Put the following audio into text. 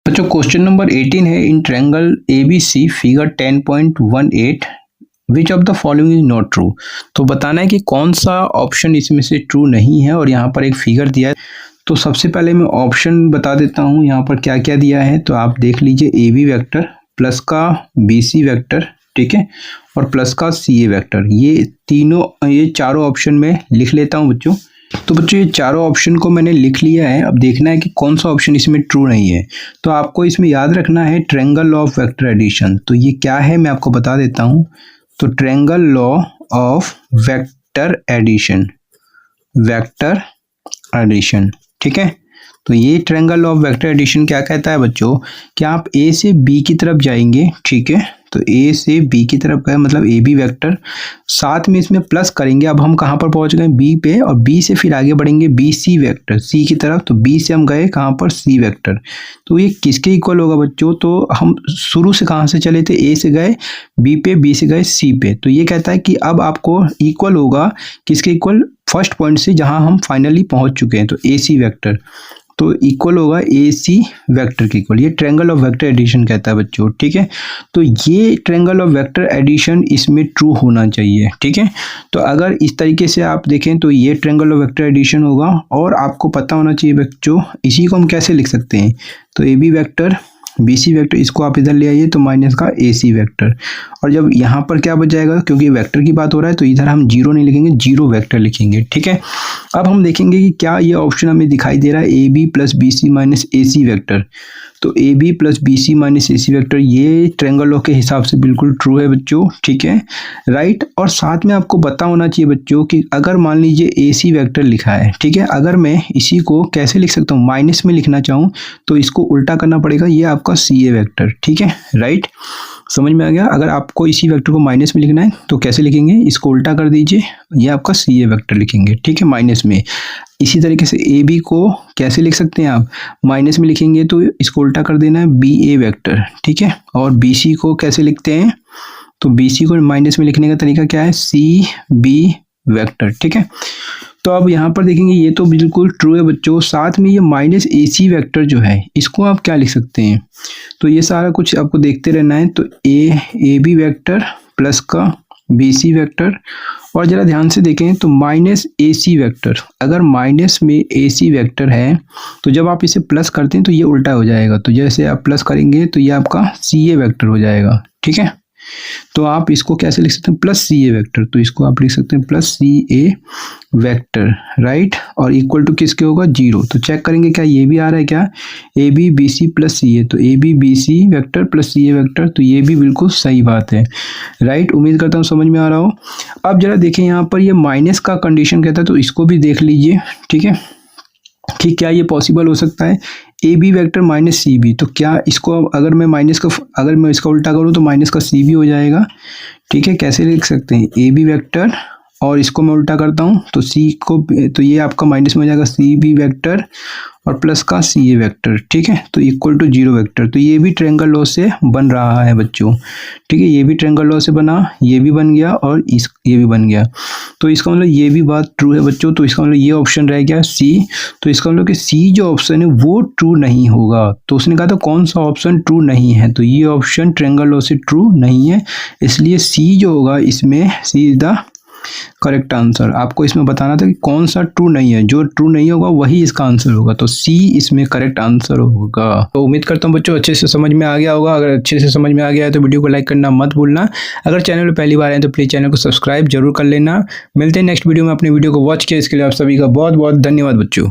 बच्चों question number 18 है, in triangle ABC figure 10.18 which of the following is not true. तो बताना है कि कौन सा ऑप्शन इसमें से ट्रू नहीं है और यहाँ पर एक फिगर दिया है। तो सबसे पहले मैं ऑप्शन बता देता हूँ यहाँ पर क्या क्या दिया है। तो आप देख लीजिए, AB वेक्टर प्लस का BC वेक्टर, ठीक है, और प्लस का CA वेक्टर, ये चारों ऑप्शन में लिख लेता हूँ बच्चों। तो बच्चों ये चारों ऑप्शन को मैंने लिख लिया है। अब देखना है कि कौन सा ऑप्शन इसमें ट्रू नहीं है। तो आपको इसमें याद रखना है triangle law of vector addition. तो ये क्या है मैं आपको बता देता हूँ। तो triangle law of vector addition, ठीक है। तो ये triangle law of vector addition क्या कहता है बच्चों कि आप A से B की तरफ जाएंगे, ठीक है। तो A से B की तरफ गए मतलब AB वेक्टर, साथ में इसमें प्लस करेंगे। अब हम कहाँ पर पहुँच गए, B पे, और B से फिर आगे बढ़ेंगे BC वेक्टर, C की तरफ। तो B से हम गए कहाँ पर, C वेक्टर। तो ये किसके इक्वल होगा बच्चों, तो हम शुरू से कहाँ से चले थे, A से गए B पे, B से गए C पे। तो ये कहता है कि अब आपको इक्वल होगा किसके इक्वल, फर्स्ट पॉइंट से जहाँ हम फाइनली पहुँच चुके हैं। तो AC वेक्टर तो इक्वल होगा AC वेक्टर के इक्वल। ये ट्रायंगल ऑफ वेक्टर एडिशन कहता है बच्चों, ठीक है। तो ये ट्रायंगल ऑफ वेक्टर एडिशन इसमें ट्रू होना चाहिए, ठीक है। तो अगर इस तरीके से आप देखें तो ये ट्रायंगल ऑफ वेक्टर एडिशन होगा। और आपको पता होना चाहिए बच्चों, इसी को हम कैसे लिख सकते हैं। तो AB वेक्टर BC वेक्टर, इसको आप इधर ले आइए तो माइनस का AC वेक्टर। और जब यहाँ पर क्या बच जाएगा, क्योंकि वेक्टर की बात हो रहा है तो इधर हम जीरो नहीं लिखेंगे, जीरो वेक्टर लिखेंगे, ठीक है। अब हम देखेंगे कि क्या ये ऑप्शन हमें दिखाई दे रहा है, AB plus BC minus AC vector. तो AB plus BC minus AC vector ये ट्रायंगल लॉ के हिसाब से बिल्कुल ट्रू है बच्चों, ठीक है, राइट। और साथ में आपको पता होना चाहिए बच्चों कि अगर मान लीजिए AC वेक्टर लिखा है, ठीक है, अगर मैं इसी को कैसे लिख सकता हूँ, माइनस में लिखना चाहूँ तो इसको उल्टा करना पड़ेगा, ये आपका CA वेक्टर, ठीक है, राइट। समझ में आ गया। अगर आपको इसी वेक्टर को माइनस में लिखना है तो कैसे लिखेंगे, इसको उल्टा कर दीजिए, ये आपका CA वेक्टर लिखेंगे, ठीक है, माइनस में। इसी तरीके से AB को कैसे लिख सकते हैं आप, माइनस में लिखेंगे तो इसको उल्टा कर देना है, BA वेक्टर, ठीक है। और BC को कैसे लिखते हैं, तो BC को माइनस में लिखने का तरीका क्या है, CB वेक्टर, ठीक है। तो अब यहाँ पर देखेंगे ये तो बिल्कुल ट्रू है बच्चों। साथ में ये माइनस AC वेक्टर जो है इसको आप क्या लिख सकते हैं, तो ये सारा कुछ आपको देखते रहना है। तो AB वेक्टर प्लस का BC वेक्टर, और ज़रा ध्यान से देखें तो माइनस AC वेक्टर, अगर माइनस में AC वेक्टर है तो जब आप इसे प्लस करते हैं तो ये उल्टा हो जाएगा। तो जैसे आप प्लस करेंगे तो ये आपका CA वेक्टर हो जाएगा, ठीक है। तो आप इसको कैसे लिख सकते हैं, प्लस CA वेक्टर। तो इसको आप लिख सकते हैं प्लस CA वेक्टर, राइट। और इक्वल टू किसके होगा, जीरो। तो चेक करेंगे क्या ये भी आ रहा है क्या, AB BC प्लस CA। तो AB BC vector plus CA vector, तो ये भी बिल्कुल सही बात है, राइट। उम्मीद करता हूँ समझ में आ रहा हो। अब जरा देखें यहाँ पर ये माइनस का कंडीशन कहता है, तो इसको भी देख लीजिए, ठीक है, कि क्या ये पॉसिबल हो सकता है, AB वेक्टर माइनस CB। तो क्या इसको अगर मैं इसका उल्टा करूँ तो माइनस का CB हो जाएगा, ठीक है। कैसे लिख सकते हैं, AB वेक्टर और इसको मैं उल्टा करता हूँ तो तो ये आपका माइनस में हो जाएगा CB वेक्टर और प्लस का CA वेक्टर, ठीक है। तो इक्वल टू जीरो वेक्टर। तो ये भी ट्रायंगल लॉ से बन रहा है बच्चों, ठीक है। ये भी ट्रायंगल लॉ से बना, ये भी बन गया और ये भी बन गया। तो इसका मतलब ये भी बात ट्रू है बच्चों। तो इसका मतलब ये ऑप्शन रह गया C। तो इसका मतलब कि C जो ऑप्शन है वो ट्रू नहीं होगा। तो उसने कहा था कौन सा ऑप्शन ट्रू नहीं है, तो ये ऑप्शन ट्रायंगल लॉ से ट्रू नहीं है, इसलिए C जो होगा इसमें C is the correct answer. आपको इसमें बताना था कि कौन सा ट्रू नहीं है, जो ट्रू नहीं होगा वही इसका आंसर होगा। तो C इसमें करेक्ट आंसर होगा। तो उम्मीद करता हूँ बच्चों अच्छे से समझ में आ गया होगा। अगर अच्छे से समझ में आ गया है तो वीडियो को लाइक करना मत भूलना। अगर चैनल पर पहली बार आए तो प्लीज़ चैनल को सब्सक्राइब जरूर कर लेना। मिलते हैं नेक्स्ट वीडियो में। अपनी वीडियो को वॉच किया इसके लिए आप सभी का बहुत बहुत धन्यवाद बच्चों।